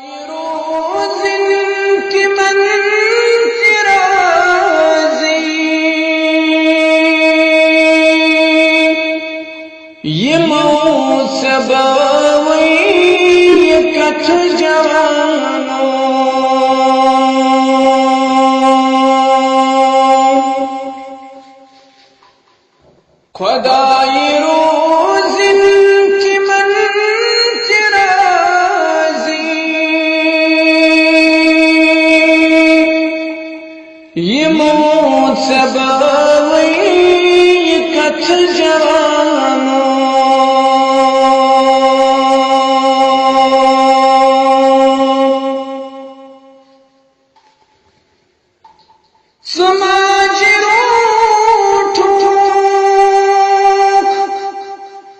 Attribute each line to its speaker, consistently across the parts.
Speaker 1: रोज़ इनकी मंज़िराज़ी ये मौसबावई ये कथ जवानो खुदाई रोज़ इनकी मंज़िराज़ी ये मौसबावई ये कथ जवानो समाज रूठो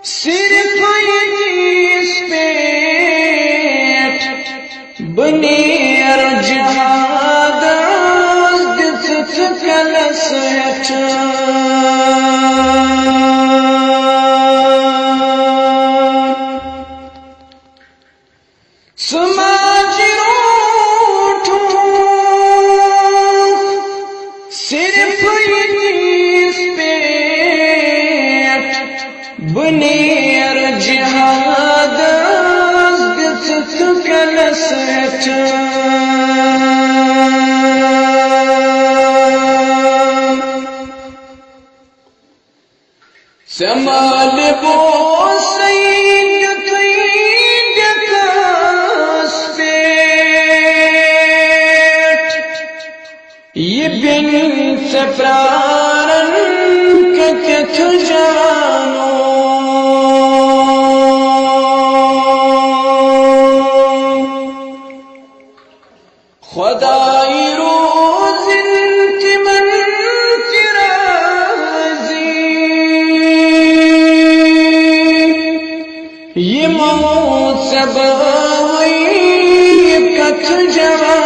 Speaker 1: सिर्फ इस पेट बनेर जिहाद दिस कलसठ समाज रूठो सिर्फ इस पेट बनेर जिहाद दिस कलसठ समाल बो सईद दकास पेट ये बिन से प्रारन कथ जानो खुदाई रोज़ इनकी मंज़िराज़ी ये मौसबावई ये कथ जवानो